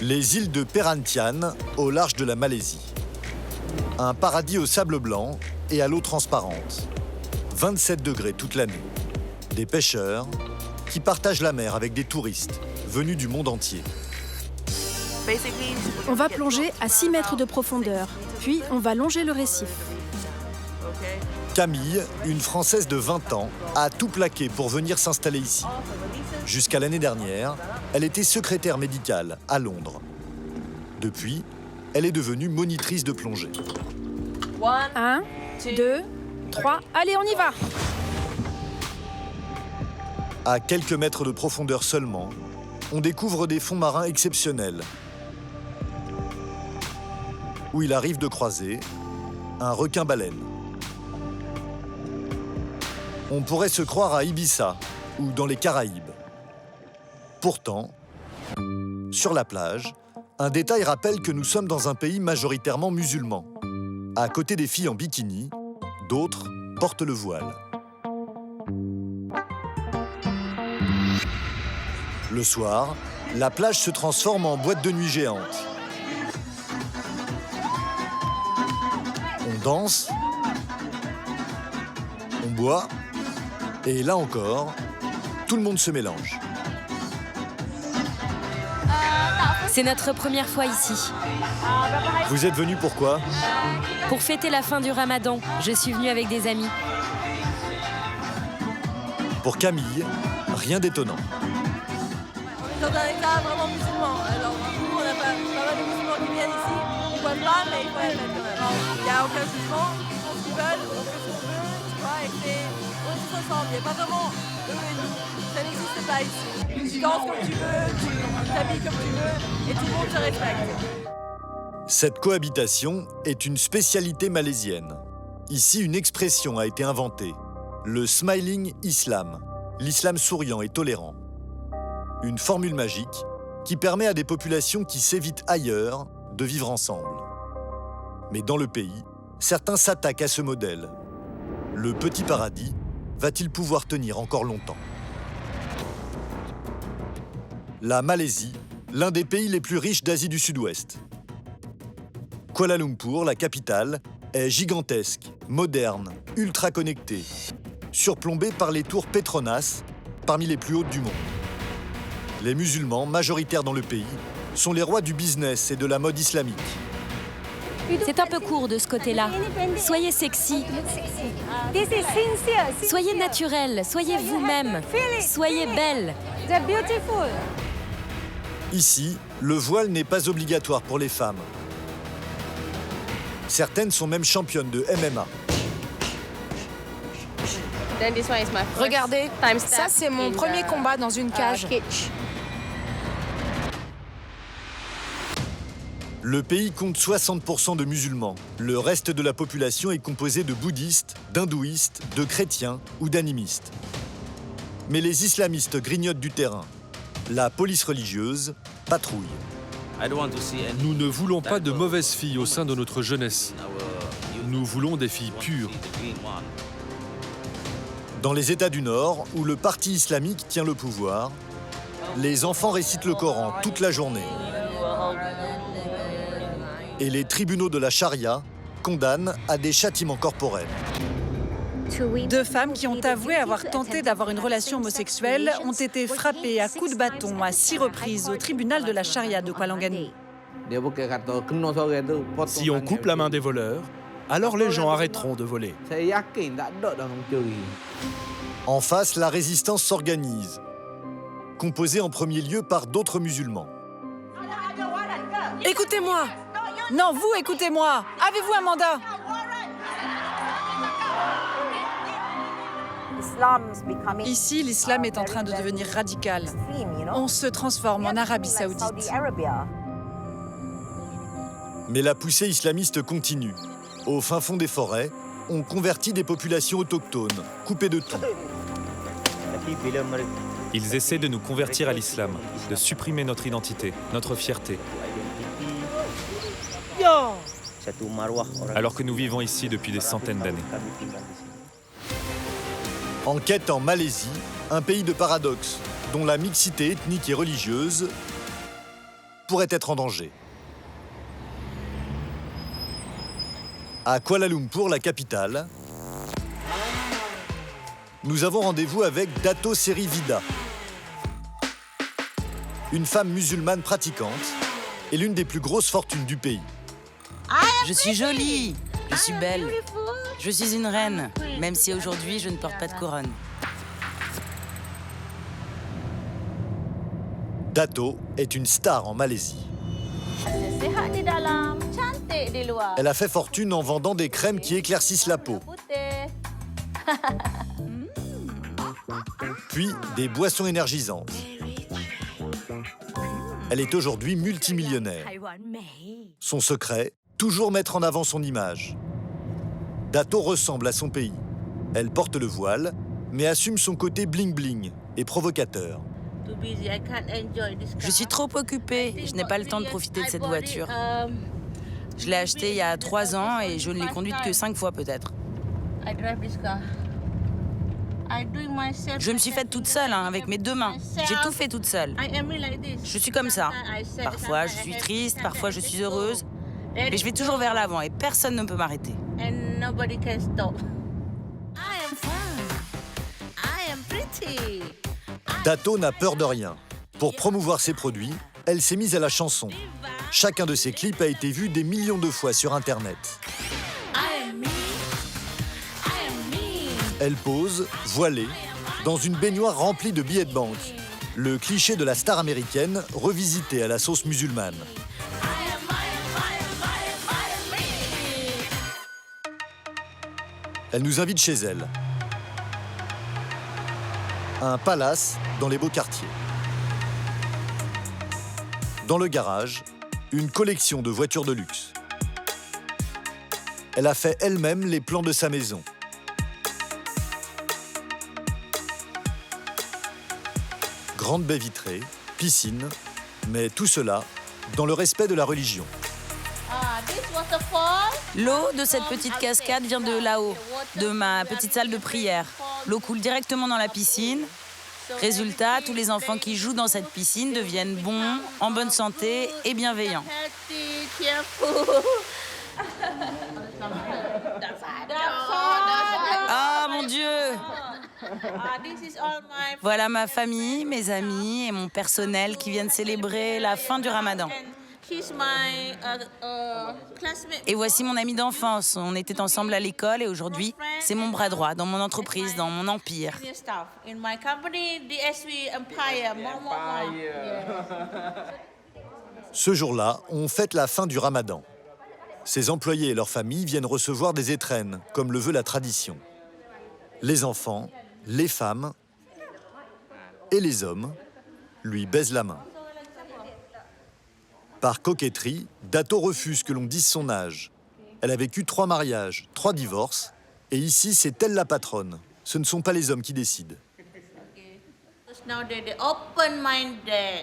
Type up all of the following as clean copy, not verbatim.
Les îles de Perhentian, au large de la Malaisie. Un paradis au sable blanc et à l'eau transparente. 27 degrés toute l'année. Des pêcheurs qui partagent la mer avec des touristes venus du monde entier. On va plonger à 6 mètres de profondeur, puis on va longer le récif. Camille, une Française de 20 ans, a tout plaqué pour venir s'installer ici. Jusqu'à l'année dernière, elle était secrétaire médicale à Londres. Depuis, elle est devenue monitrice de plongée. 1, 2, 3, allez, on y va! À quelques mètres de profondeur seulement, on découvre des fonds marins exceptionnels, où il arrive de croiser un requin-baleine. On pourrait se croire à Ibiza ou dans les Caraïbes. Pourtant, sur la plage, un détail rappelle que nous sommes dans un pays majoritairement musulman. À côté des filles en bikini, d'autres portent le voile. Le soir, la plage se transforme en boîte de nuit géante. On danse, on boit, et là encore, tout le monde se mélange. C'est notre première fois ici. Vous êtes venus pourquoi? Pour fêter la fin du Ramadan, je suis venue avec des amis. Pour Camille, rien d'étonnant. On est dans un état vraiment musulman. Alors, nous, on a pas mal de musulmans qui viennent ici. Ils ne voient pas, mais il faut être quand même. Il n'y a aucun jugement. Ils font ce qu'ils veulent, on fait ce qu'on veut, tu vois, et on est tous ensemble. Il n'y a pas vraiment eux et nous. Ça n'existe pas ici. Tu danses comme tu veux, tu t'habilles comme tu veux, et tout le monde te respecte. Cette cohabitation est une spécialité malaisienne. Ici, une expression a été inventée. Le Smiling Islam, l'islam souriant et tolérant. Une formule magique qui permet à des populations qui s'évitent ailleurs de vivre ensemble. Mais dans le pays, certains s'attaquent à ce modèle. Le petit paradis va-t-il pouvoir tenir encore longtemps? La Malaisie, l'un des pays les plus riches d'Asie du Sud-Ouest. Kuala Lumpur, la capitale, est gigantesque, moderne, ultra connectée, surplombée par les tours Petronas, parmi les plus hautes du monde. Les musulmans, majoritaires dans le pays, sont les rois du business et de la mode islamique. C'est un peu court de ce côté-là. Soyez sexy. Soyez naturel, soyez vous-même. Soyez belle. Ici, le voile n'est pas obligatoire pour les femmes. Certaines sont même championnes de MMA. Regardez, ça c'est mon premier combat dans une cage. Le pays compte 60% de musulmans. Le reste de la population est composé de bouddhistes, d'hindouistes, de chrétiens ou d'animistes. Mais les islamistes grignotent du terrain. La police religieuse patrouille. Nous ne voulons pas de mauvaises filles au sein de notre jeunesse. Nous voulons des filles pures. Dans les États du Nord, où le parti islamique tient le pouvoir, les enfants récitent le Coran toute la journée. Et les tribunaux de la charia condamnent à des châtiments corporels. 2 femmes qui ont avoué avoir tenté d'avoir une relation homosexuelle ont été frappées à coups de bâton à 6 reprises au tribunal de la charia de Kuala Lumpur. Si on coupe la main des voleurs, alors les gens arrêteront de voler. En face, la résistance s'organise, composée en premier lieu par d'autres musulmans. Écoutez-moi! Non, vous, écoutez-moi! Avez-vous un mandat? Ici, l'islam est en train de devenir radical. On se transforme en Arabie Saoudite. Mais la poussée islamiste continue. Au fin fond des forêts, on convertit des populations autochtones, coupées de tout. Ils essaient de nous convertir à l'islam, de supprimer notre identité, notre fierté. Alors que nous vivons ici depuis des centaines d'années. Enquête en Malaisie, un pays de paradoxes, dont la mixité ethnique et religieuse pourrait être en danger. À Kuala Lumpur, la capitale, nous avons rendez-vous avec Dato Seri Vida, une femme musulmane pratiquante et l'une des plus grosses fortunes du pays. Je suis jolie, je suis belle, je suis une reine, même si aujourd'hui je ne porte pas de couronne. Dato est une star en Malaisie. Elle a fait fortune en vendant des crèmes qui éclaircissent la peau, puis des boissons énergisantes. Elle est aujourd'hui multimillionnaire. Son secret, toujours mettre en avant son image. Dato ressemble à son pays. Elle porte le voile, mais assume son côté bling-bling et provocateur. Je suis trop occupée, je n'ai pas le temps de profiter de cette voiture. Je l'ai achetée il y a 3 ans et je ne l'ai conduite que 5 fois peut-être. Je me suis faite toute seule, avec mes 2 mains. J'ai tout fait toute seule. Je suis comme ça. Parfois je suis triste, parfois je suis heureuse. Mais je vais toujours vers l'avant et personne ne peut m'arrêter. Dato n'a peur de rien. Pour promouvoir ses produits, elle s'est mise à la chanson. Chacun de ses clips a été vu des millions de fois sur Internet. Elle pose, voilée, dans une baignoire remplie de billets de banque. Le cliché de la star américaine revisité à la sauce musulmane. Elle nous invite chez elle. Un palace dans les beaux quartiers. Dans le garage, une collection de voitures de luxe. Elle a fait elle-même les plans de sa maison. Grande baie vitrée, piscine, mais tout cela dans le respect de la religion. L'eau de cette petite cascade vient de là-haut, de ma petite salle de prière. L'eau coule directement dans la piscine. Résultat, tous les enfants qui jouent dans cette piscine deviennent bons, en bonne santé et bienveillants. Ah, mon Dieu! Voilà ma famille, mes amis et mon personnel qui viennent célébrer la fin du Ramadan. Et voici mon ami d'enfance. On était ensemble à l'école et aujourd'hui, c'est mon bras droit dans mon entreprise, dans mon empire. Ce jour-là, on fête la fin du Ramadan. Ses employés et leurs familles viennent recevoir des étrennes, comme le veut la tradition. Les enfants, les femmes et les hommes lui baisent la main. Par coquetterie, Dato refuse que l'on dise son âge. Elle a vécu 3 mariages, 3 divorces, et ici, c'est elle la patronne. Ce ne sont pas les hommes qui décident.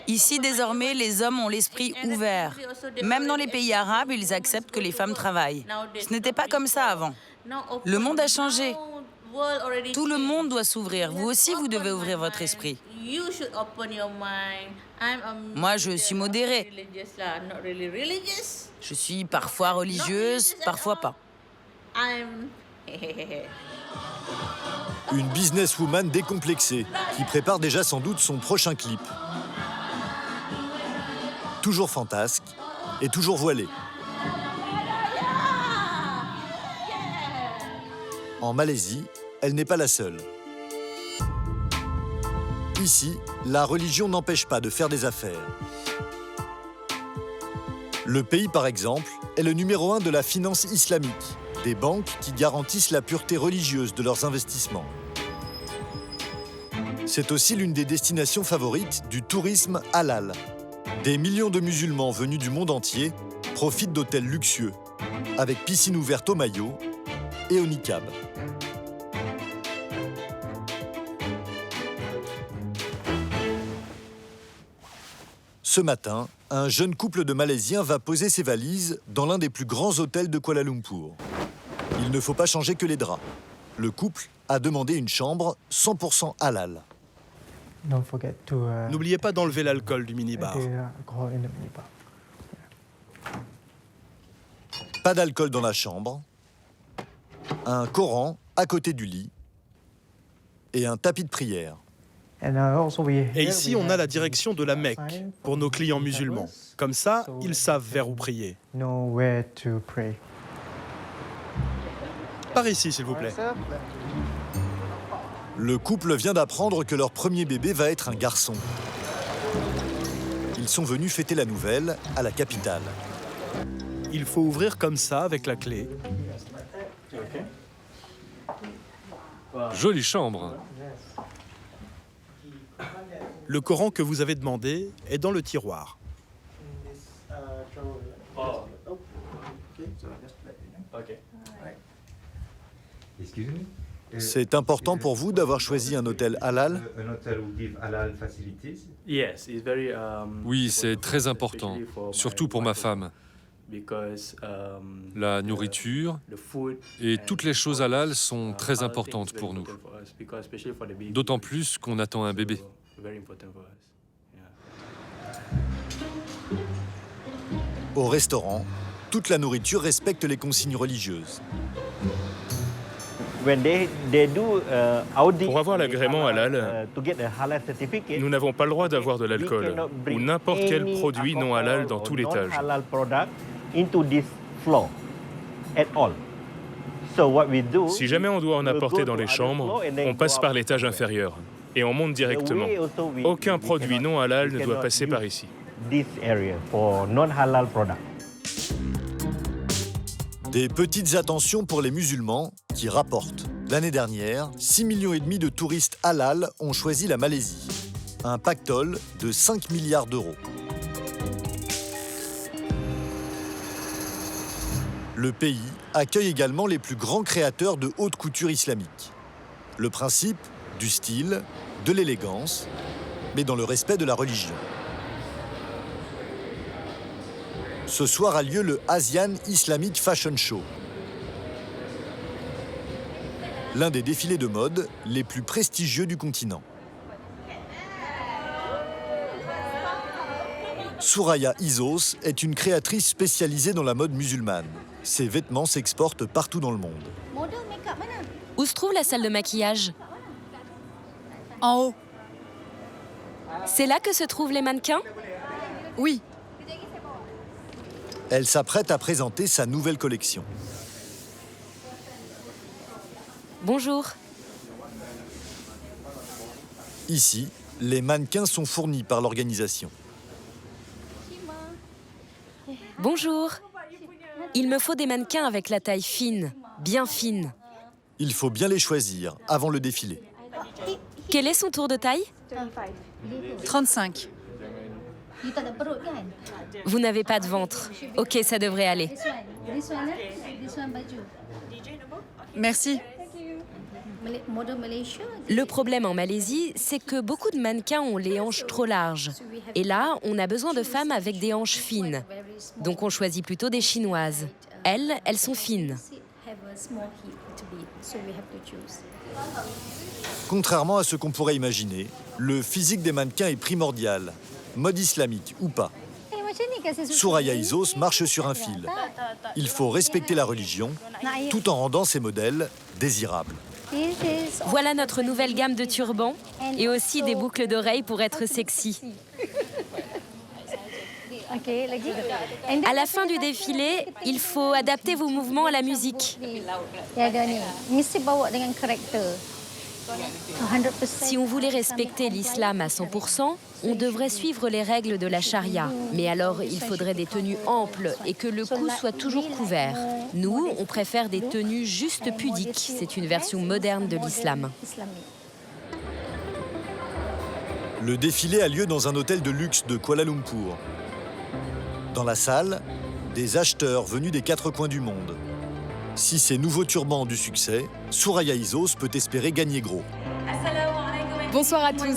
Ici, désormais, les hommes ont l'esprit ouvert. Même dans les pays arabes, ils acceptent que les femmes travaillent. Ce n'était pas comme ça avant. Le monde a changé. Tout le monde doit s'ouvrir. Vous aussi, vous devez ouvrir votre esprit. Moi, je suis modérée. Je suis parfois religieuse, parfois pas. Une businesswoman décomplexée qui prépare déjà sans doute son prochain clip. Toujours fantasque et toujours voilée. En Malaisie, elle n'est pas la seule. Ici, la religion n'empêche pas de faire des affaires. Le pays, par exemple, est le numéro 1 de la finance islamique, des banques qui garantissent la pureté religieuse de leurs investissements. C'est aussi l'une des destinations favorites du tourisme halal. Des millions de musulmans venus du monde entier profitent d'hôtels luxueux, avec piscine ouverte au maillot et au niqab. Ce matin, un jeune couple de Malaisiens va poser ses valises dans l'un des plus grands hôtels de Kuala Lumpur. Il ne faut pas changer que les draps. Le couple a demandé une chambre 100% halal. N'oubliez pas d'enlever l'alcool du minibar. Pas d'alcool dans la chambre, un Coran à côté du lit et un tapis de prière. Et ici, on a la direction de la Mecque pour nos clients musulmans. Comme ça, ils savent vers où prier. Par ici, s'il vous plaît. Le couple vient d'apprendre que leur premier bébé va être un garçon. Ils sont venus fêter la nouvelle à la capitale. Il faut ouvrir comme ça, avec la clé. Jolie chambre. Le Coran que vous avez demandé est dans le tiroir. C'est important pour vous d'avoir choisi un hôtel halal? Oui, c'est très important, surtout pour ma femme. La nourriture et toutes les choses halal sont très importantes pour nous. D'autant plus qu'on attend un bébé. Au restaurant, toute la nourriture respecte les consignes religieuses. Pour avoir l'agrément halal, nous n'avons pas le droit d'avoir de l'alcool ou n'importe quel produit non halal dans tout l'étage. Si jamais on doit en apporter dans les chambres, on passe par l'étage inférieur et on monte directement. Aucun produit non halal ne doit passer par ici. Des petites attentions pour les musulmans qui rapportent. L'année dernière, 6,5 millions de touristes halal ont choisi la Malaisie. Un pactole de 5 milliards d'euros. Le pays accueille également les plus grands créateurs de haute couture islamique. Le principe, du style, de l'élégance, mais dans le respect de la religion. Ce soir a lieu le Asian Islamic Fashion Show. L'un des défilés de mode les plus prestigieux du continent. Soraya Isos est une créatrice spécialisée dans la mode musulmane. Ses vêtements s'exportent partout dans le monde. Où se trouve la salle de maquillage? En haut. C'est là que se trouvent les mannequins? Oui. Elle s'apprête à présenter sa nouvelle collection. Bonjour. Ici, les mannequins sont fournis par l'organisation. Bonjour. Il me faut des mannequins avec la taille fine, bien fine. Il faut bien les choisir avant le défilé. Quel est son tour de taille? 35. Vous n'avez pas de ventre. Ok, ça devrait aller. Merci. Le problème en Malaisie, c'est que beaucoup de mannequins ont les hanches trop larges. Et là, on a besoin de femmes avec des hanches fines. Donc on choisit plutôt des Chinoises. Elles sont fines. Contrairement à ce qu'on pourrait imaginer, le physique des mannequins est primordial, mode islamique ou pas. Soraya Isos marche sur un fil. Il faut respecter la religion tout en rendant ces modèles désirables. Voilà notre nouvelle gamme de turbans et aussi des boucles d'oreilles pour être sexy. À la fin du défilé, il faut adapter vos mouvements à la musique. Si on voulait respecter l'islam à 100%, on devrait suivre les règles de la charia. Mais alors, il faudrait des tenues amples et que le cou soit toujours couvert. Nous, on préfère des tenues juste pudiques. C'est une version moderne de l'islam. Le défilé a lieu dans un hôtel de luxe de Kuala Lumpur. Dans la salle, des acheteurs venus des 4 coins du monde. Si ces nouveaux turbans ont du succès, Soraya Isos peut espérer gagner gros. Bonsoir à tous.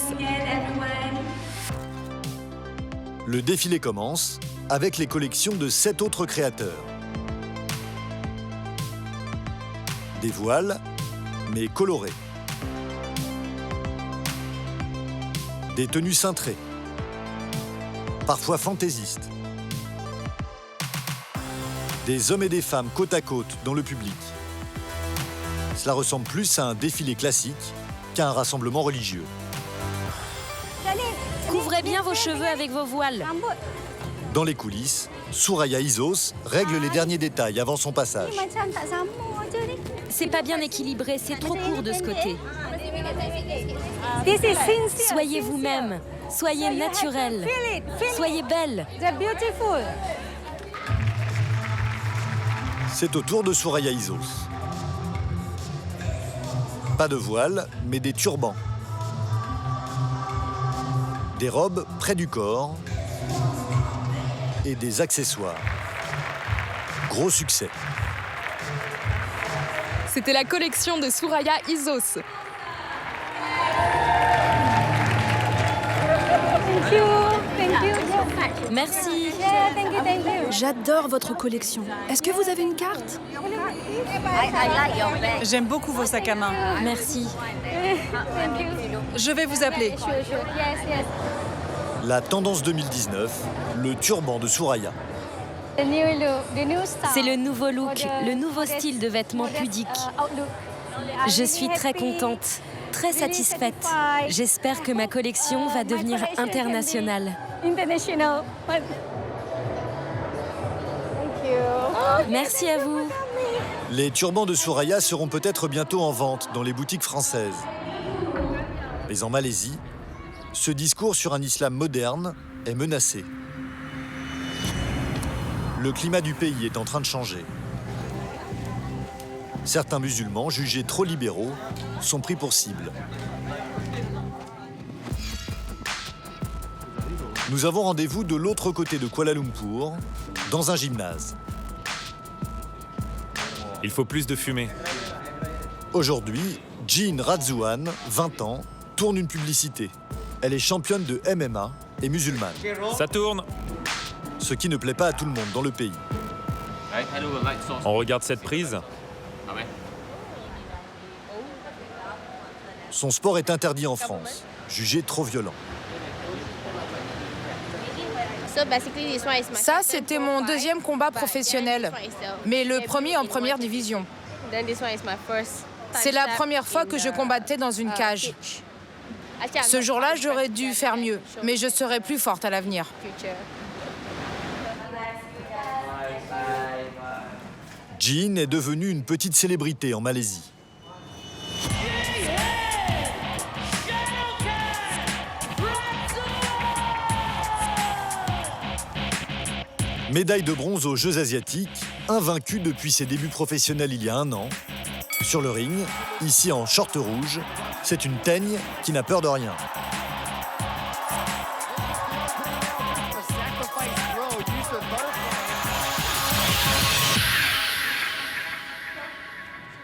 Le défilé commence avec les collections de 7 autres créateurs. Des voiles, mais colorés. Des tenues cintrées, parfois fantaisistes. Des hommes et des femmes côte à côte dans le public. Cela ressemble plus à un défilé classique qu'à un rassemblement religieux. Couvrez bien vos cheveux avec vos voiles. Dans les coulisses, Soraya Isos règle les derniers détails avant son passage. C'est pas bien équilibré, c'est trop court de ce côté. Soyez vous-même, soyez naturel, soyez belle. C'est au tour de Soraya Isos. Pas de voile, mais des turbans. Des robes près du corps et des accessoires. Gros succès. C'était la collection de Soraya Isos. Merci. J'adore votre collection. Est-ce que vous avez une carte? J'aime beaucoup vos sacs à main. Merci. Je vais vous appeler. La tendance 2019, le turban de Soraya. C'est le nouveau look, le nouveau style de vêtements pudiques. Je suis très contente, très satisfaite. J'espère que ma collection va devenir internationale. Merci à vous. Les turbans de Soraya seront peut-être bientôt en vente dans les boutiques françaises. Mais en Malaisie, ce discours sur un islam moderne est menacé. Le climat du pays est en train de changer. Certains musulmans, jugés trop libéraux, sont pris pour cible. Nous avons rendez-vous de l'autre côté de Kuala Lumpur, dans un gymnase. Il faut plus de fumée. Aujourd'hui, Jean Razouan, 20 ans, tourne une publicité. Elle est championne de MMA et musulmane. Ça tourne. Ce qui ne plaît pas à tout le monde dans le pays. On regarde cette prise. Son sport est interdit en France, jugé trop violent. Ça, c'était mon deuxième combat professionnel, mais le premier en première division. C'est la première fois que je combattais dans une cage. Ce jour-là, j'aurais dû faire mieux, mais je serai plus forte à l'avenir. Jean est devenue une petite célébrité en Malaisie. Médaille de bronze aux Jeux asiatiques, invaincue depuis ses débuts professionnels il y a 1 an. Sur le ring, ici en short rouge, c'est une teigne qui n'a peur de rien.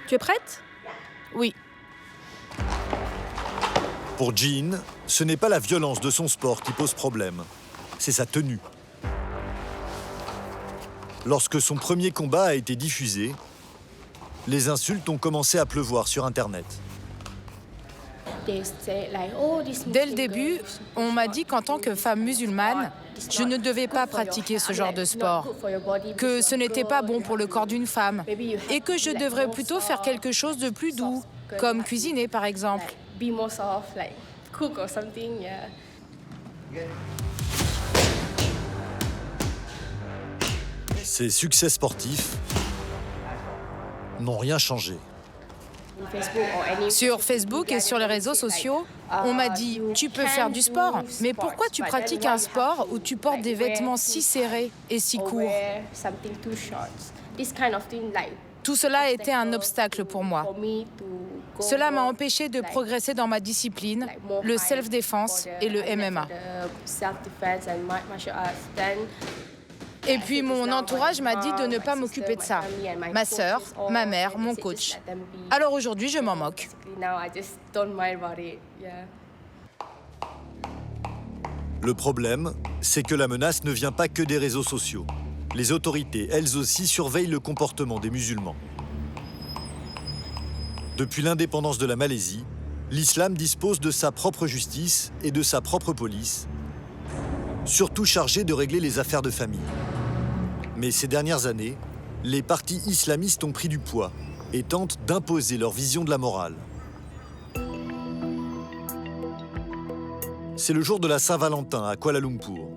Tu es prête? Oui. Pour Jean, ce n'est pas la violence de son sport qui pose problème, c'est sa tenue. Lorsque son premier combat a été diffusé, les insultes ont commencé à pleuvoir sur Internet. Dès le début, on m'a dit qu'en tant que femme musulmane, je ne devais pas pratiquer ce genre de sport, que ce n'était pas bon pour le corps d'une femme et que je devrais plutôt faire quelque chose de plus doux, comme cuisiner par exemple. Ses succès sportifs n'ont rien changé. Sur Facebook et sur les réseaux sociaux, on m'a dit « Tu peux faire du sport, mais pourquoi tu pratiques un sport où tu portes des vêtements si serrés et si courts ?» Tout cela a été un obstacle pour moi. Cela m'a empêché de progresser dans ma discipline, le self-défense et le MMA. Et puis mon entourage m'a dit de ne pas m'occuper de ça. Ma sœur, ma mère, mon coach. Alors aujourd'hui, je m'en moque. Le problème, c'est que la menace ne vient pas que des réseaux sociaux. Les autorités, elles aussi, surveillent le comportement des musulmans. Depuis l'indépendance de la Malaisie, l'islam dispose de sa propre justice et de sa propre police, surtout chargée de régler les affaires de famille. Mais ces dernières années, les partis islamistes ont pris du poids et tentent d'imposer leur vision de la morale. C'est le jour de la Saint-Valentin à Kuala Lumpur.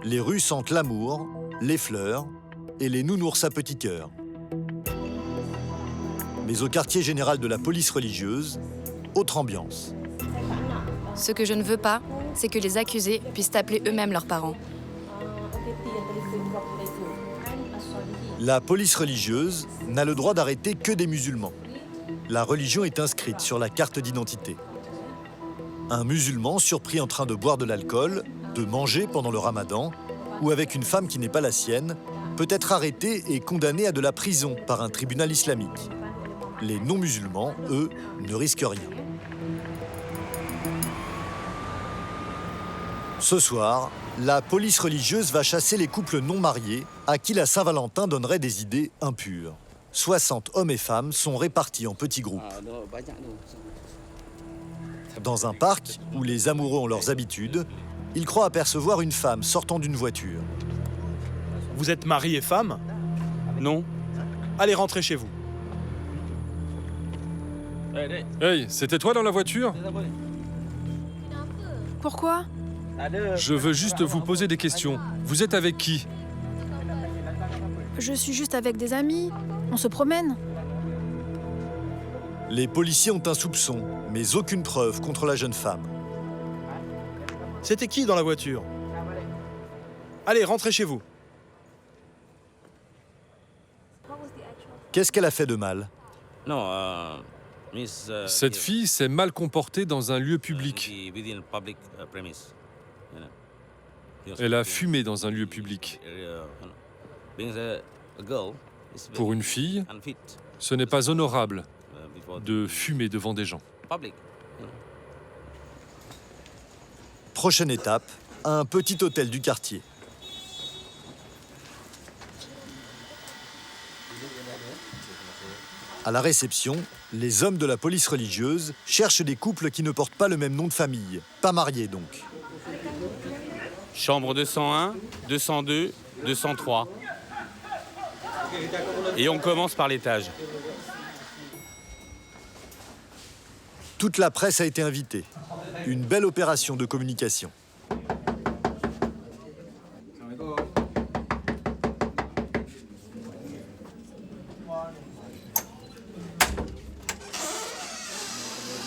Les rues sentent l'amour, les fleurs et les nounours à petits cœurs. Mais au quartier général de la police religieuse, autre ambiance. Ce que je ne veux pas, c'est que les accusés puissent appeler eux-mêmes leurs parents. La police religieuse n'a le droit d'arrêter que des musulmans. La religion est inscrite sur la carte d'identité. Un musulman surpris en train de boire de l'alcool, de manger pendant le ramadan, ou avec une femme qui n'est pas la sienne, peut être arrêté et condamné à de la prison par un tribunal islamique. Les non-musulmans, eux, ne risquent rien. Ce soir, la police religieuse va chasser les couples non mariés à qui la Saint-Valentin donnerait des idées impures. 60 hommes et femmes sont répartis en petits groupes. Dans un parc où les amoureux ont leurs habitudes, ils croient apercevoir une femme sortant d'une voiture. Vous êtes mari et femme? Non. Allez, rentrez chez vous. Hey, c'était toi dans la voiture? Pourquoi? Je veux juste vous poser des questions. Vous êtes avec qui? Je suis juste avec des amis. On se promène. Les policiers ont un soupçon, mais aucune preuve contre la jeune femme. C'était qui dans la voiture? Allez, rentrez chez vous. Qu'est-ce qu'elle a fait de mal? Cette fille s'est mal comportée dans un lieu public. Elle a fumé dans un lieu public. Pour une fille, ce n'est pas honorable de fumer devant des gens. Prochaine étape, un petit hôtel du quartier. À la réception, les hommes de la police religieuse cherchent des couples qui ne portent pas le même nom de famille, pas mariés donc. Chambre 201, 202, 203. Et on commence par l'étage. Toute la presse a été invitée. Une belle opération de communication.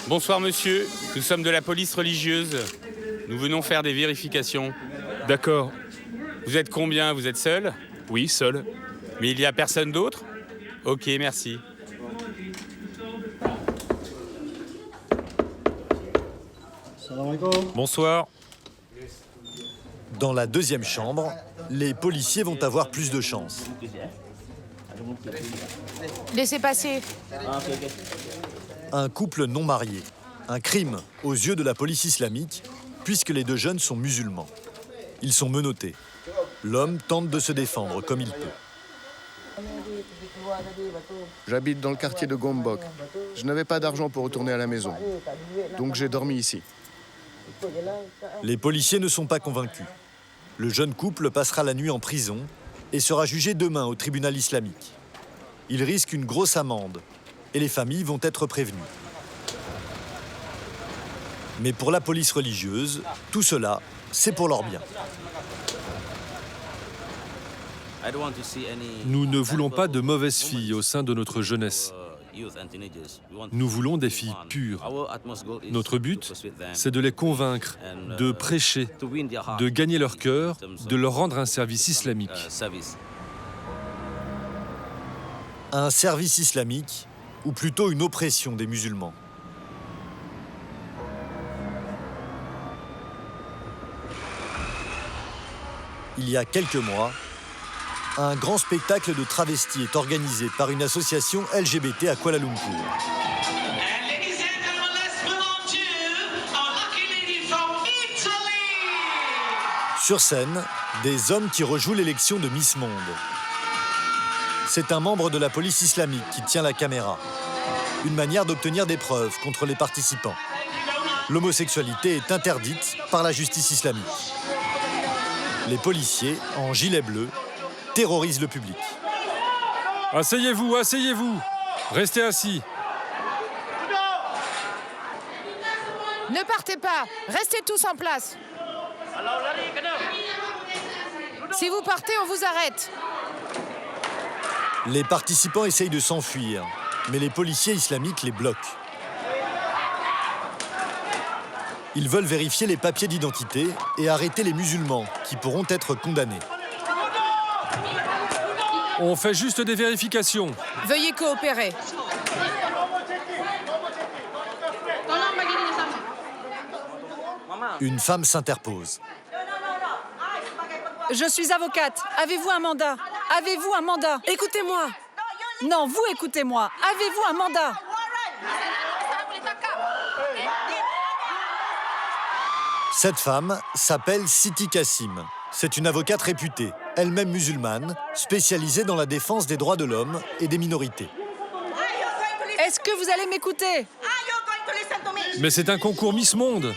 Bonsoir monsieur, nous sommes de la police religieuse. Nous venons faire des vérifications. D'accord. Vous êtes combien? Vous êtes seul? Oui, seul. Mais il n'y a personne d'autre? Ok, merci. Bonsoir. Dans la deuxième chambre, les policiers vont avoir plus de chance. Laissez passer. Un couple non marié. Un crime aux yeux de la police islamique, puisque les deux jeunes sont musulmans. Ils sont menottés. L'homme tente de se défendre comme il peut. J'habite dans le quartier de Gombok. Je n'avais pas d'argent pour retourner à la maison. Donc j'ai dormi ici. Les policiers ne sont pas convaincus. Le jeune couple passera la nuit en prison et sera jugé demain au tribunal islamique. Il risque une grosse amende et les familles vont être prévenues. Mais pour la police religieuse, tout cela, c'est pour leur bien. Nous ne voulons pas de mauvaises filles au sein de notre jeunesse. Nous voulons des filles pures. Notre but, c'est de les convaincre, de prêcher, de gagner leur cœur, de leur rendre un service islamique. Un service islamique, ou plutôt une oppression des musulmans. Il y a quelques mois, un grand spectacle de travestis est organisé par une association LGBT à Kuala Lumpur. Sur scène, des hommes qui rejouent l'élection de Miss Monde. C'est un membre de la police islamique qui tient la caméra. Une manière d'obtenir des preuves contre les participants. L'homosexualité est interdite par la justice islamique. Les policiers, en gilet bleu, terrorisent le public. Asseyez-vous, asseyez-vous. Restez assis. Ne partez pas, restez tous en place. Si vous partez, on vous arrête. Les participants essayent de s'enfuir, mais les policiers islamiques les bloquent. Ils veulent vérifier les papiers d'identité et arrêter les musulmans qui pourront être condamnés. On fait juste des vérifications. Veuillez coopérer. Une femme s'interpose. Je suis avocate. Avez-vous un mandat? Avez-vous un mandat? Écoutez-moi. Non, vous écoutez-moi. Avez-vous un mandat? Cette femme s'appelle Siti Kassim. C'est une avocate réputée, elle-même musulmane, spécialisée dans la défense des droits de l'homme et des minorités. Est-ce que vous allez m'écouter? Mais c'est un concours Miss Monde.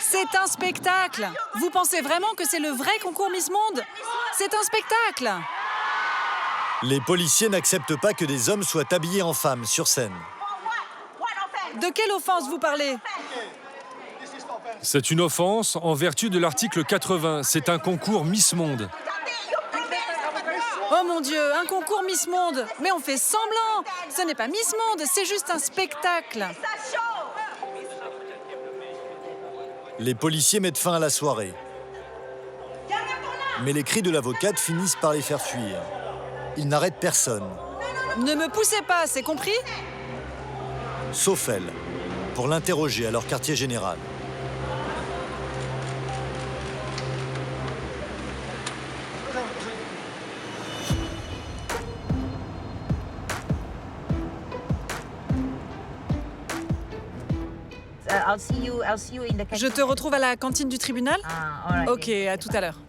C'est un spectacle. Vous pensez vraiment que c'est le vrai concours Miss Monde? C'est un spectacle. Les policiers n'acceptent pas que des hommes soient habillés en femmes sur scène. De quelle offense vous parlez? C'est une offense en vertu de l'article 80. C'est un concours Miss Monde. Oh mon Dieu, un concours Miss Monde. Mais on fait semblant. Ce n'est pas Miss Monde, c'est juste un spectacle. Les policiers mettent fin à la soirée. Mais les cris de l'avocate finissent par les faire fuir. Ils n'arrêtent personne. Ne me poussez pas, c'est compris? Sauf elle, pour l'interroger à leur quartier général. Je te retrouve à la cantine du tribunal? Ok, à tout à l'heure.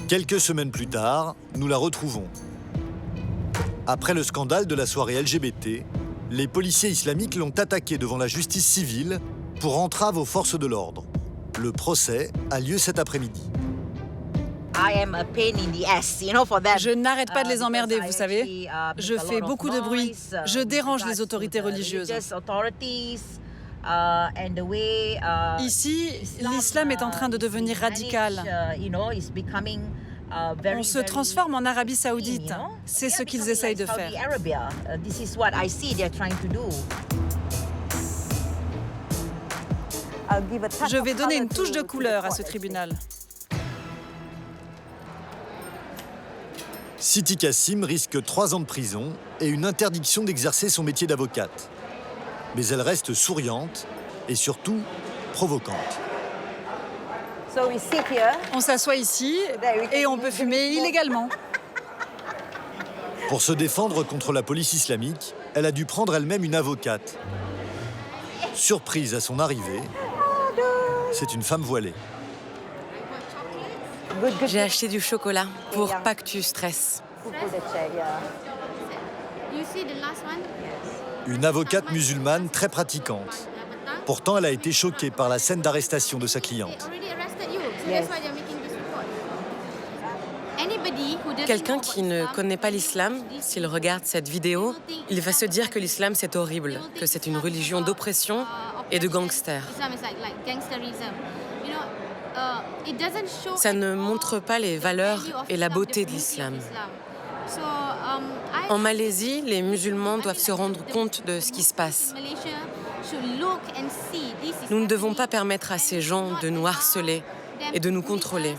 Quelques semaines plus tard, nous la retrouvons. Après le scandale de la soirée LGBT, les policiers islamiques l'ont attaquée devant la justice civile pour entrave aux forces de l'ordre. Le procès a lieu cet après-midi. Je n'arrête pas de les emmerder, vous savez. Je fais beaucoup de bruit. Je dérange les autorités religieuses. Ici, l'islam est en train de devenir radical. On se transforme en Arabie Saoudite. C'est ce qu'ils essayent de faire. Je vais donner une touche de couleur à ce tribunal. Siti Kassim risque 3 ans de prison et une interdiction d'exercer son métier d'avocate. Mais elle reste souriante et surtout provocante. On s'assoit ici et on peut fumer illégalement. Pour se défendre contre la police islamique, elle a dû prendre elle-même une avocate. Surprise à son arrivée, c'est une femme voilée. J'ai acheté du chocolat pour pas que tu stresses. Une avocate musulmane très pratiquante. Pourtant, elle a été choquée par la scène d'arrestation de sa cliente. Quelqu'un qui ne connaît pas l'islam, s'il regarde cette vidéo, il va se dire que l'islam c'est horrible, que c'est une religion d'oppression et de gangsters. Ça ne montre pas les valeurs et la beauté de l'islam. En Malaisie, les musulmans doivent se rendre compte de ce qui se passe. Nous ne devons pas permettre à ces gens de nous harceler et de nous contrôler.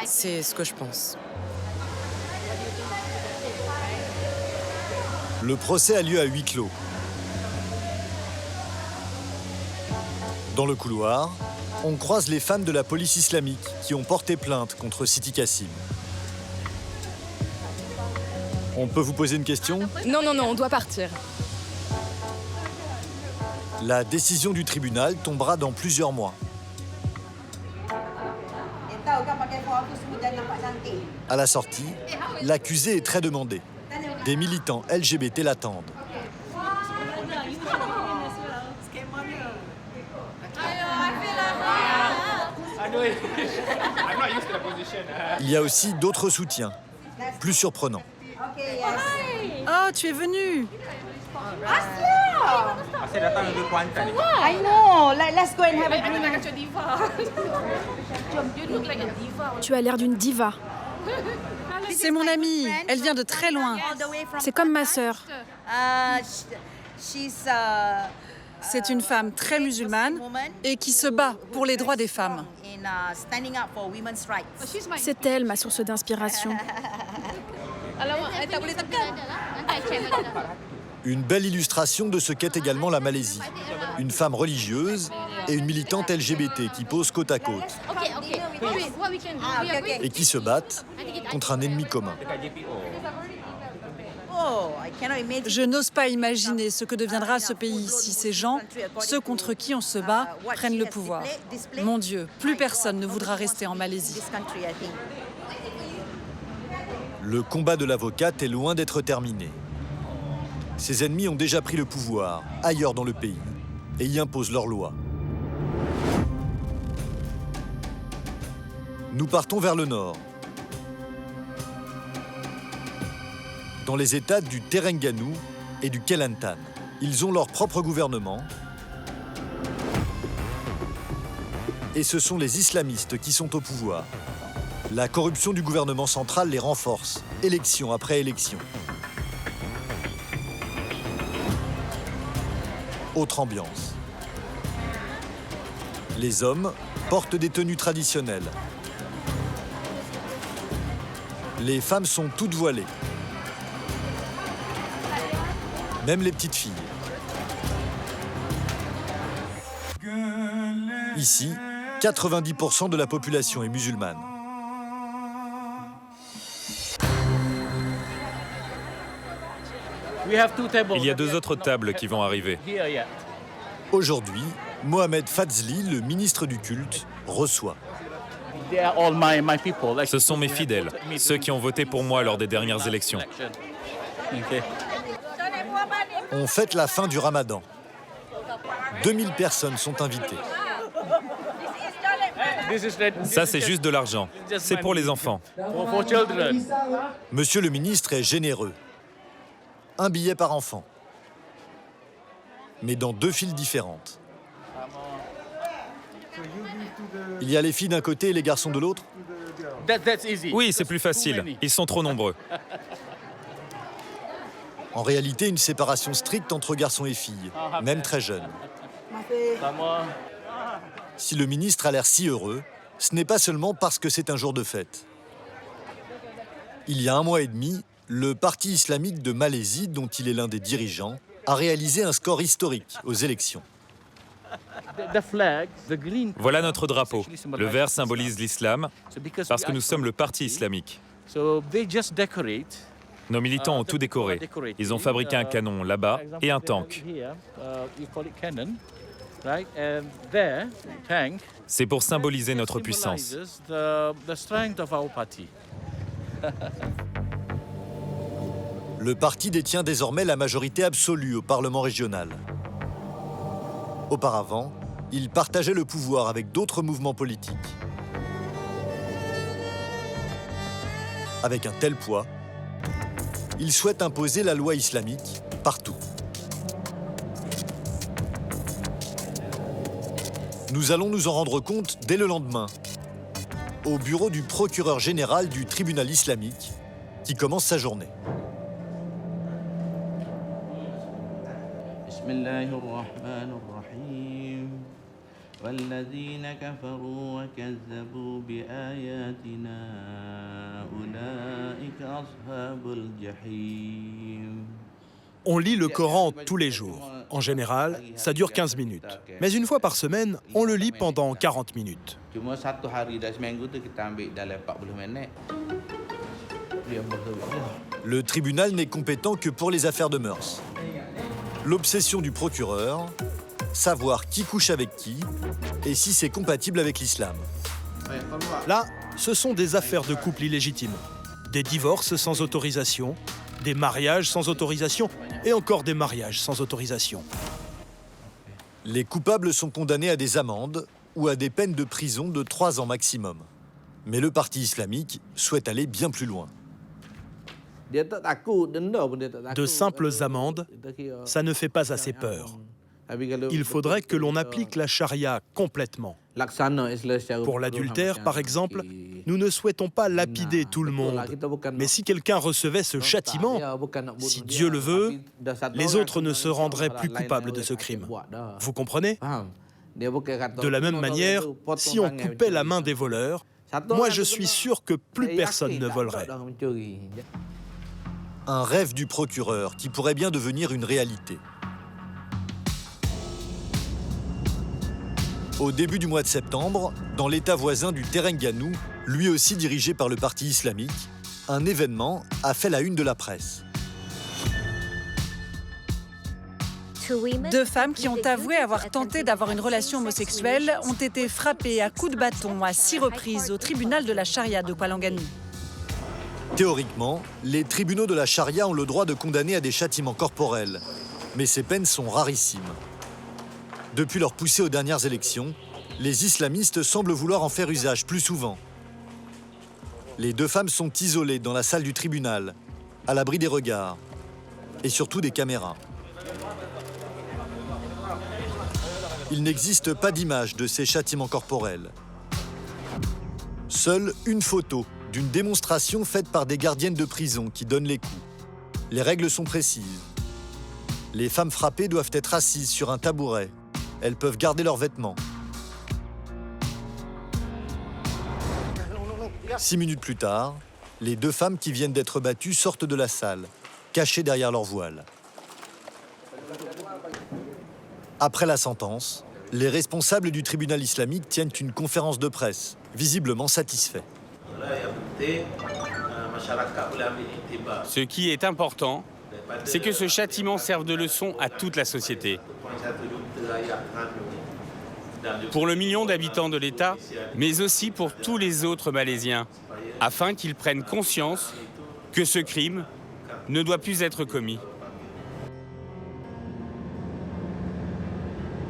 C'est ce que je pense. Le procès a lieu à huis clos. Dans le couloir, on croise les femmes de la police islamique qui ont porté plainte contre Siti Kassim. On peut vous poser une question? Non, on doit partir. La décision du tribunal tombera dans plusieurs mois. À la sortie, l'accusé est très demandé. Des militants LGBT l'attendent. Il y a aussi d'autres soutiens, plus surprenants. Oh, tu es venu. I know. Let's go and have a drink. Tu as l'air d'une diva. C'est mon amie. Elle vient de très loin. C'est comme ma sœur. C'est une femme très musulmane et qui se bat pour les droits des femmes. C'est elle, ma source d'inspiration. Une belle illustration de ce qu'est également la Malaisie. Une femme religieuse et une militante LGBT qui posent côte à côte et qui se battent contre un ennemi commun. Je n'ose pas imaginer ce que deviendra ce pays si ces gens, ceux contre qui on se bat, prennent le pouvoir. Mon Dieu, plus personne ne voudra rester en Malaisie. Le combat de l'avocate est loin d'être terminé. Ses ennemis ont déjà pris le pouvoir, ailleurs dans le pays, et y imposent leurs lois. Nous partons vers le nord. Dans les États du Terengganu et du Kelantan. Ils ont leur propre gouvernement. Et ce sont les islamistes qui sont au pouvoir. La corruption du gouvernement central les renforce, élection après élection. Autre ambiance. Les hommes portent des tenues traditionnelles. Les femmes sont toutes voilées. Même les petites filles. Ici, 90% de la population est musulmane. Il y a 2 autres tables qui vont arriver. Aujourd'hui, Mohamed Fazli, le ministre du culte, reçoit. Ce sont mes fidèles, ceux qui ont voté pour moi lors des dernières élections. On fête la fin du Ramadan. 2000 personnes sont invitées. Ça, c'est juste de l'argent. C'est pour les enfants. Monsieur le ministre est généreux. 1 billet par enfant. Mais dans 2 files différentes. Il y a les filles d'un côté et les garçons de l'autre? Oui, c'est plus facile. Ils sont trop nombreux. En réalité, une séparation stricte entre garçons et filles, même très jeunes. Si le ministre a l'air si heureux, ce n'est pas seulement parce que c'est un jour de fête. Il y a 1 mois et demi, le Parti islamique de Malaisie, dont il est l'un des dirigeants, a réalisé un score historique aux élections. Voilà notre drapeau. Le vert symbolise l'islam parce que nous sommes le parti islamique. Nos militants ont tout décoré. Ils ont fabriqué un canon là-bas et un tank. C'est pour symboliser notre puissance. Le parti détient désormais la majorité absolue au Parlement régional. Auparavant, il partageait le pouvoir avec d'autres mouvements politiques. Avec un tel poids, il souhaite imposer la loi islamique partout. Nous allons nous en rendre compte dès le lendemain, au bureau du procureur général du tribunal islamique, qui commence sa journée. On lit le Coran tous les jours. En général, ça dure 15 minutes. Mais une fois par semaine, on le lit pendant 40 minutes. Le tribunal n'est compétent que pour les affaires de mœurs. L'obsession du procureur, savoir qui couche avec qui et si c'est compatible avec l'islam. Là, ce sont des affaires de couple illégitimes. Des divorces sans autorisation, des mariages sans autorisation et encore des mariages sans autorisation. Les coupables sont condamnés à des amendes ou à des peines de prison de 3 ans maximum. Mais le parti islamique souhaite aller bien plus loin. De simples amendes, ça ne fait pas assez peur. Il faudrait que l'on applique la charia complètement. Pour l'adultère, par exemple, nous ne souhaitons pas lapider tout le monde. Mais si quelqu'un recevait ce châtiment, si Dieu le veut, les autres ne se rendraient plus coupables de ce crime. Vous comprenez? De la même manière, si on coupait la main des voleurs, moi je suis sûr que plus personne ne volerait. Un rêve du procureur qui pourrait bien devenir une réalité. Au début du mois de septembre, dans l'état voisin du Terengganu, lui aussi dirigé par le parti islamique, un événement a fait la une de la presse. 2 femmes qui ont avoué avoir tenté d'avoir une relation homosexuelle ont été frappées à coups de bâton à 6 reprises au tribunal de la charia de Kuala Lumpur. Théoriquement, les tribunaux de la charia ont le droit de condamner à des châtiments corporels, mais ces peines sont rarissimes. Depuis leur poussée aux dernières élections, les islamistes semblent vouloir en faire usage plus souvent. Les 2 femmes sont isolées dans la salle du tribunal, à l'abri des regards, et surtout des caméras. Il n'existe pas d'image de ces châtiments corporels. Seule une photo d'une démonstration faite par des gardiennes de prison qui donnent les coups. Les règles sont précises. Les femmes frappées doivent être assises sur un tabouret. Elles peuvent garder leurs vêtements. 6 minutes plus tard, les 2 femmes qui viennent d'être battues sortent de la salle, cachées derrière leur voile. Après la sentence, les responsables du tribunal islamique tiennent une conférence de presse, visiblement satisfaits. Ce qui est important, c'est que ce châtiment serve de leçon à toute la société. Pour le million d'habitants de l'État, mais aussi pour tous les autres Malaisiens, afin qu'ils prennent conscience que ce crime ne doit plus être commis.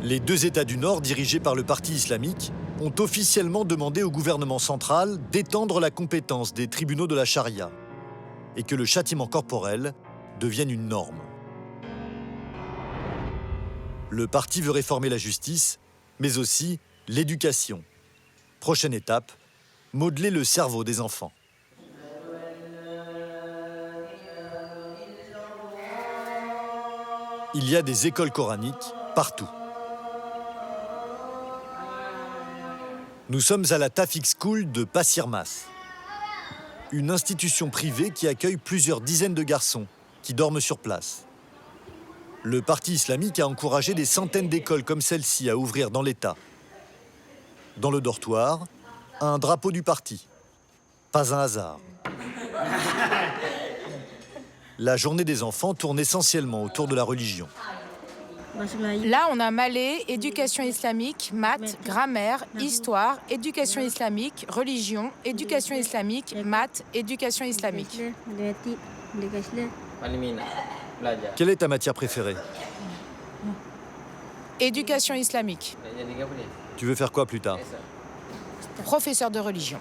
Les 2 États du Nord, dirigés par le parti islamique, ont officiellement demandé au gouvernement central d'étendre la compétence des tribunaux de la charia et que le châtiment corporel devienne une norme. Le parti veut réformer la justice, mais aussi l'éducation. Prochaine étape, modeler le cerveau des enfants. Il y a des écoles coraniques partout. Nous sommes à la Tafiq School de Pasir Mas, une institution privée qui accueille plusieurs dizaines de garçons qui dorment sur place. Le parti islamique a encouragé des centaines d'écoles comme celle-ci à ouvrir dans l'État. Dans le dortoir, un drapeau du parti. Pas un hasard. La journée des enfants tourne essentiellement autour de la religion. Là, on a malais, éducation islamique, maths, grammaire, histoire, éducation islamique, religion, éducation islamique, maths, éducation islamique. Quelle est ta matière préférée? Éducation islamique. Tu veux faire quoi plus tard? Professeur de religion.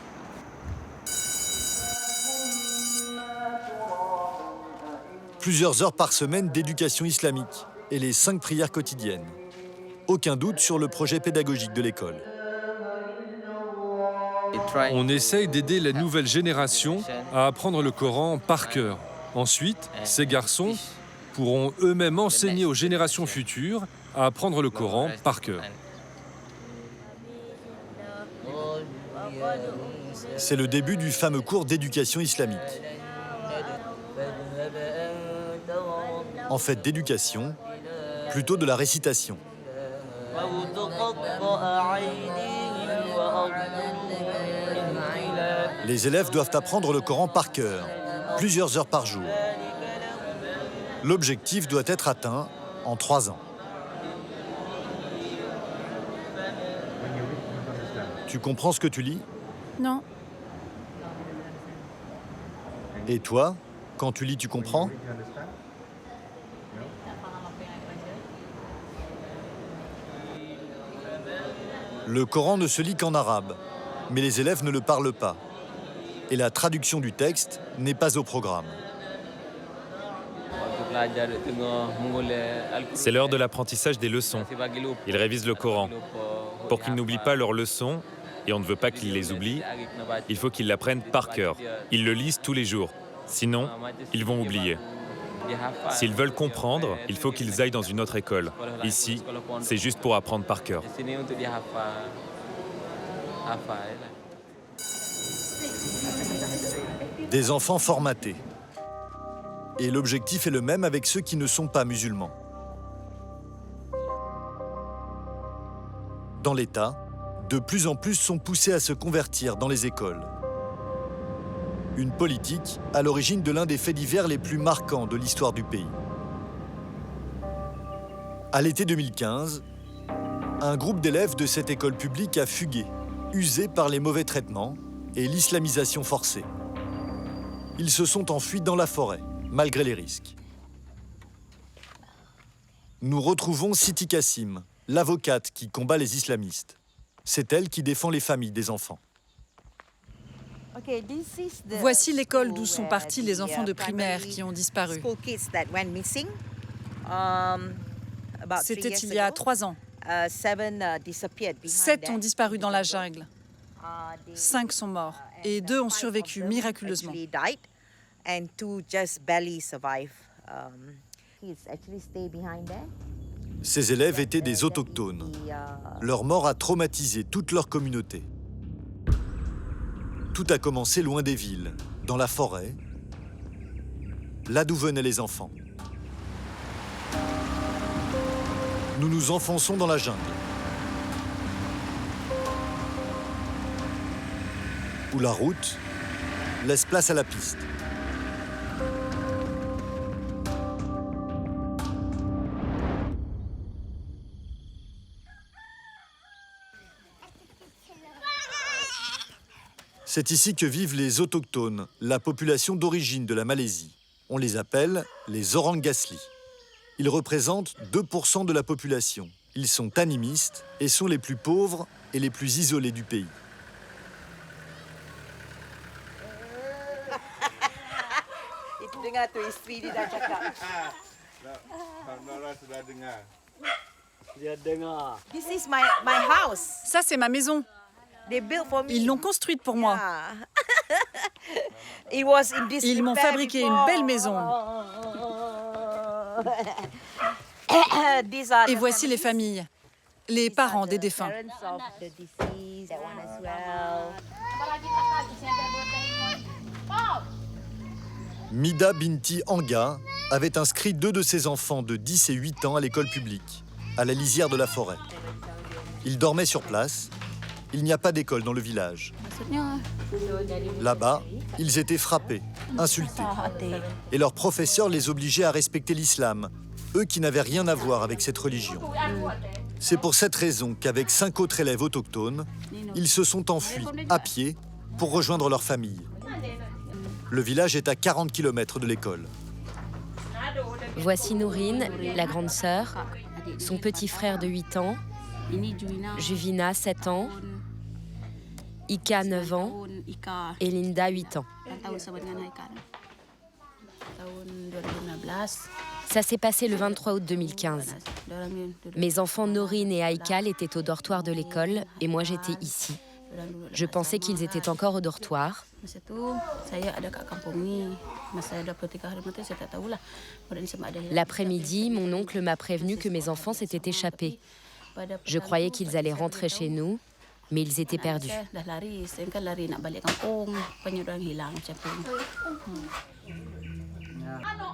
Plusieurs heures par semaine d'éducation islamique et les 5 prières quotidiennes. Aucun doute sur le projet pédagogique de l'école. On essaye d'aider la nouvelle génération à apprendre le Coran par cœur. Ensuite, ces garçons pourront eux-mêmes enseigner aux générations futures à apprendre le Coran par cœur. C'est le début du fameux cours d'éducation islamique. En fait, d'éducation, plutôt de la récitation. Les élèves doivent apprendre le Coran par cœur, plusieurs heures par jour. L'objectif doit être atteint en 3 ans. Tu comprends ce que tu lis? Non. Et toi, quand tu lis, tu comprends? Le Coran ne se lit qu'en arabe, mais les élèves ne le parlent pas. Et la traduction du texte n'est pas au programme. C'est l'heure de l'apprentissage des leçons. Ils révisent le Coran. Pour qu'ils n'oublient pas leurs leçons, et on ne veut pas qu'ils les oublient, il faut qu'ils l'apprennent par cœur. Ils le lisent tous les jours. Sinon, ils vont oublier. S'ils veulent comprendre, il faut qu'ils aillent dans une autre école. Ici, c'est juste pour apprendre par cœur. Des enfants formatés. Et l'objectif est le même avec ceux qui ne sont pas musulmans. Dans l'État, de plus en plus sont poussés à se convertir dans les écoles. Une politique à l'origine de l'un des faits divers les plus marquants de l'histoire du pays. À l'été 2015, un groupe d'élèves de cette école publique a fugué, usés par les mauvais traitements et l'islamisation forcée. Ils se sont enfuis dans la forêt, malgré les risques. Nous retrouvons Siti Kassim, l'avocate qui combat les islamistes. C'est elle qui défend les familles des enfants. Voici l'école d'où sont partis les enfants de primaire qui ont disparu. C'était il y a 3 ans. 7 ont disparu dans la jungle. 5 sont morts et 2 ont survécu miraculeusement. Ces élèves étaient des autochtones. Leur mort a traumatisé toute leur communauté. Tout a commencé loin des villes, dans la forêt, là d'où venaient les enfants. Nous nous enfonçons dans la jungle, où la route laisse place à la piste. C'est ici que vivent les autochtones, la population d'origine de la Malaisie. On les appelle les Orang Asli. Ils représentent 2% de la population. Ils sont animistes et sont les plus pauvres et les plus isolés du pays. Ça, c'est ma maison. Ils l'ont construite pour moi. Ils m'ont fabriqué une belle maison. Et voici les familles, les parents des défunts. Mida Binti Anga avait inscrit 2 de ses enfants de 10 et 8 ans à l'école publique, à la lisière de la forêt. Ils dormaient sur place. Il n'y a pas d'école dans le village. Là-bas, ils étaient frappés, insultés. Et leurs professeurs les obligeaient à respecter l'islam, eux qui n'avaient rien à voir avec cette religion. C'est pour cette raison qu'avec 5 autres élèves autochtones, ils se sont enfuis à pied pour rejoindre leur famille. Le village est à 40 km de l'école. Voici Nourine, la grande sœur, son petit frère de 8 ans, Juvina, 7 ans, Ika, 9 ans, et Linda, 8 ans. Ça s'est passé le 23 août 2015. Mes enfants Nourine et Aikal étaient au dortoir de l'école et moi j'étais ici. Je pensais qu'ils étaient encore au dortoir. L'après-midi, mon oncle m'a prévenu que mes enfants s'étaient échappés. Je croyais qu'ils allaient rentrer chez nous, mais ils étaient perdus.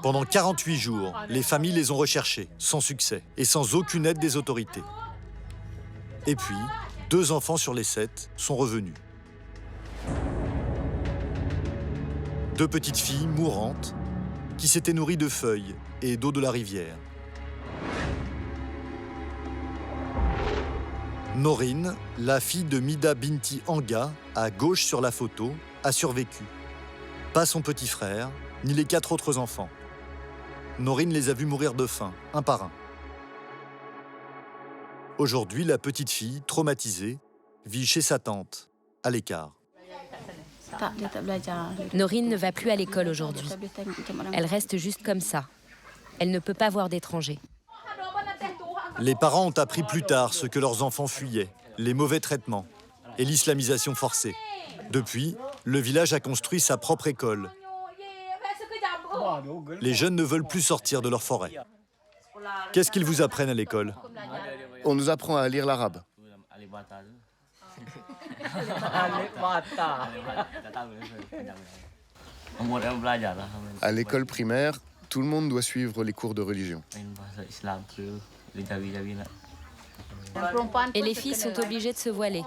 Pendant 48 jours, les familles les ont recherchés, sans succès, et sans aucune aide des autorités. Et puis, 2 enfants sur les 7 sont revenus. 2 petites filles mourantes qui s'étaient nourries de feuilles et d'eau de la rivière. Nourine, la fille de Mida Binti Anga, à gauche sur la photo, a survécu. Pas son petit frère, ni les 4 autres enfants. Nourine les a vus mourir de faim, un par un. Aujourd'hui, la petite fille, traumatisée, vit chez sa tante, à l'écart. Noreen ne va plus à l'école aujourd'hui. Elle reste juste comme ça. Elle ne peut pas voir d'étrangers. Les parents ont appris plus tard ce que leurs enfants fuyaient, les mauvais traitements et l'islamisation forcée. Depuis, le village a construit sa propre école. Les jeunes ne veulent plus sortir de leur forêt. Qu'est-ce qu'ils vous apprennent à l'école? On nous apprend à lire l'arabe. À l'école primaire, tout le monde doit suivre les cours de religion. Et les filles sont obligées de se voiler.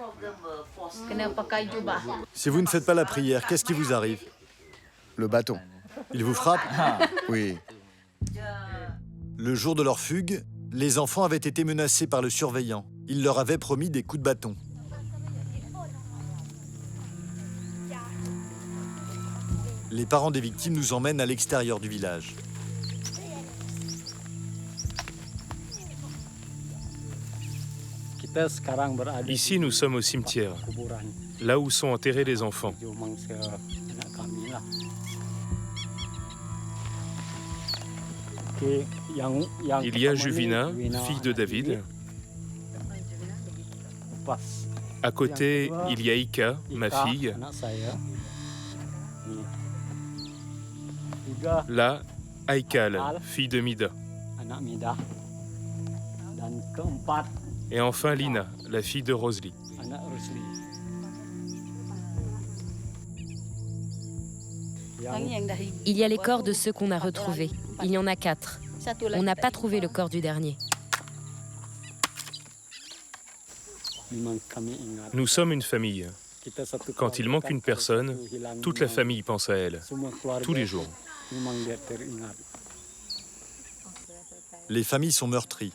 Si vous ne faites pas la prière, qu'est-ce qui vous arrive? Le bâton. Ils vous frappent? Oui. Le jour de leur fugue, les enfants avaient été menacés par le surveillant. Il leur avait promis des coups de bâton. Les parents des victimes nous emmènent à l'extérieur du village. Ici, nous sommes au cimetière, là où sont enterrés les enfants. Il y a Juvina, fille de David. À côté, il y a Ika, ma fille. Là, Aikal, fille de Mida. Et enfin Lina, la fille de Rosely. Il y a les corps de ceux qu'on a retrouvés. Il y en a 4. On n'a pas trouvé le corps du dernier. Nous sommes une famille. Quand il manque une personne, toute la famille pense à elle, tous les jours. Les familles sont meurtries,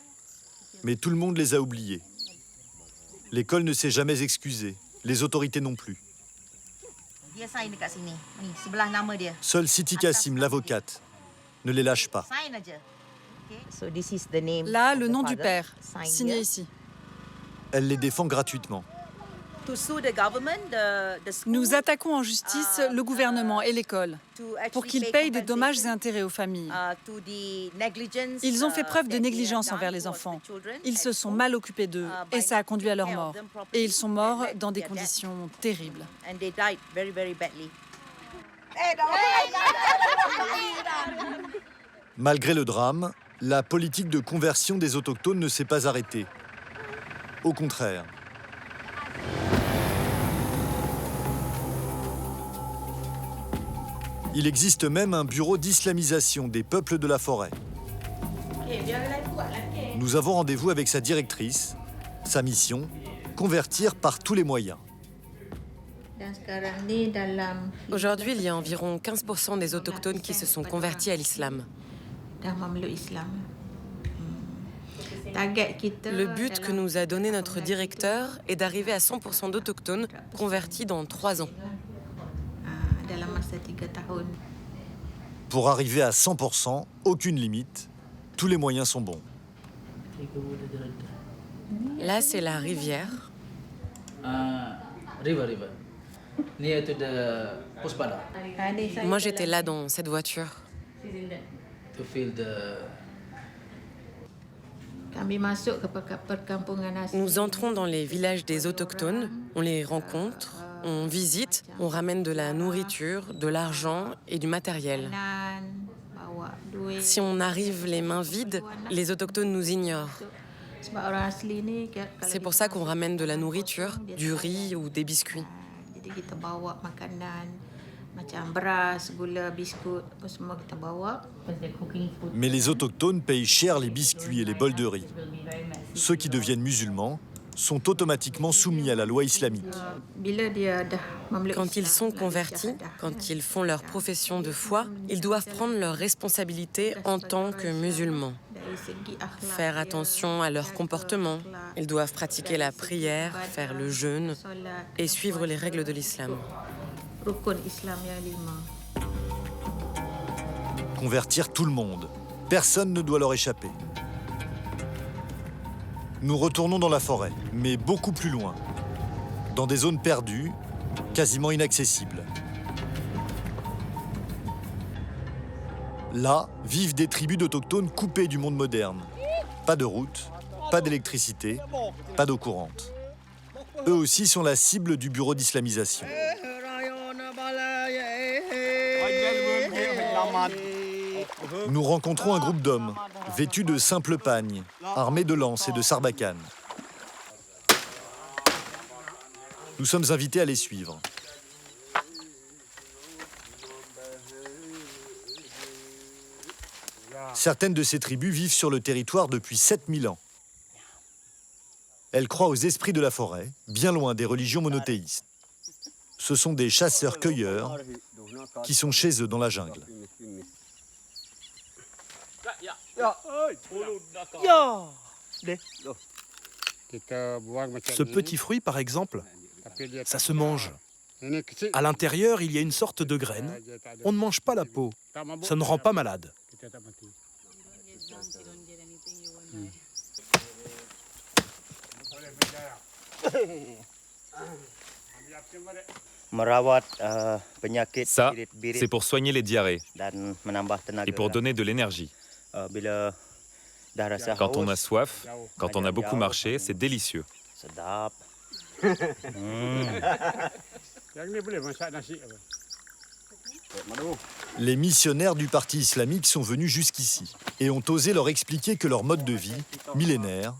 mais tout le monde les a oubliées. L'école ne s'est jamais excusée, les autorités non plus. Seule Siti Kassim, l'avocate, ne les lâche pas. Là, le nom du père, signé ici. Elle les défend gratuitement. Nous attaquons en justice le gouvernement et l'école pour qu'ils payent des dommages et intérêts aux familles. Ils ont fait preuve de négligence envers les enfants. Ils se sont mal occupés d'eux et ça a conduit à leur mort. Et ils sont morts dans des conditions terribles. Malgré le drame, la politique de conversion des autochtones ne s'est pas arrêtée. Au contraire. Il existe même un bureau d'islamisation des peuples de la forêt. Nous avons rendez-vous avec sa directrice. Sa mission, convertir par tous les moyens. Aujourd'hui, il y a environ 15% des autochtones qui se sont convertis à l'islam. Le but que nous a donné notre directeur est d'arriver à 100% d'autochtones convertis dans 3 ans. Pour arriver à 100%, aucune limite, tous les moyens sont bons. Là, c'est la rivière. Moi, j'étais là dans cette voiture. Nous entrons dans les villages des autochtones, on les rencontre, on visite, on ramène de la nourriture, de l'argent et du matériel. Si on arrive les mains vides, les autochtones nous ignorent. C'est pour ça qu'on ramène de la nourriture, du riz ou des biscuits. Mais les autochtones payent cher les biscuits et les bols de riz. Ceux qui deviennent musulmans sont automatiquement soumis à la loi islamique. Quand ils sont convertis, quand ils font leur profession de foi, ils doivent prendre leurs responsabilités en tant que musulmans. Faire attention à leur comportement. Ils doivent pratiquer la prière, faire le jeûne et suivre les règles de l'islam. Convertir tout le monde. Personne ne doit leur échapper. Nous retournons dans la forêt, mais beaucoup plus loin, dans des zones perdues, quasiment inaccessibles. Là, vivent des tribus d'autochtones coupées du monde moderne. Pas de route, pas d'électricité, pas d'eau courante. Eux aussi sont la cible du bureau d'islamisation. Nous rencontrons un groupe d'hommes, vêtus de simples pagnes, armés de lances et de sarbacanes. Nous sommes invités à les suivre. Certaines de ces tribus vivent sur le territoire depuis 7000 ans. Elles croient aux esprits de la forêt, bien loin des religions monothéistes. Ce sont des chasseurs-cueilleurs qui sont chez eux dans la jungle. Ce petit fruit, par exemple, ça se mange. À l'intérieur, il y a une sorte de graine. On ne mange pas la peau. Ça ne rend pas malade. Ça, c'est pour soigner les diarrhées et pour donner de l'énergie. Quand on a soif, quand on a beaucoup marché, c'est délicieux. Les missionnaires du parti islamique sont venus jusqu'ici et ont osé leur expliquer que leur mode de vie, millénaire,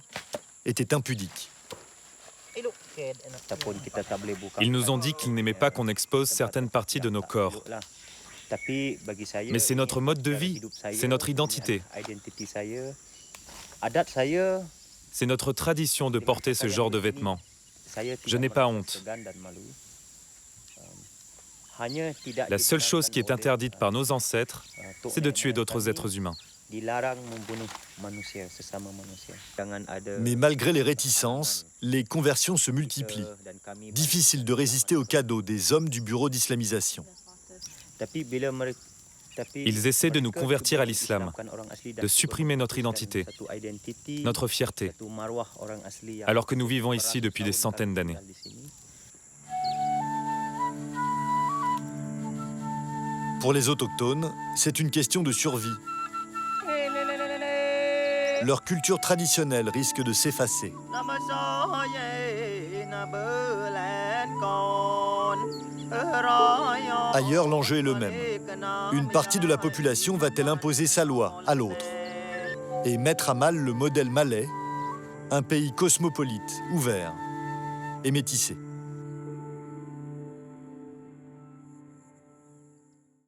était impudique. Ils nous ont dit qu'ils n'aimaient pas qu'on expose certaines parties de nos corps. Mais c'est notre mode de vie, c'est notre identité. C'est notre tradition de porter ce genre de vêtements. Je n'ai pas honte. La seule chose qui est interdite par nos ancêtres, c'est de tuer d'autres êtres humains. Mais malgré les réticences, les conversions se multiplient. Difficile de résister aux cadeaux des hommes du bureau d'islamisation. Ils essaient de nous convertir à l'islam, de supprimer notre identité, notre fierté, alors que nous vivons ici depuis des centaines d'années. Pour les autochtones, c'est une question de survie. Leur culture traditionnelle risque de s'effacer. Ailleurs, l'enjeu est le même. Une partie de la population va-t-elle imposer sa loi à l'autre et mettre à mal le modèle malais, un pays cosmopolite, ouvert et métissé.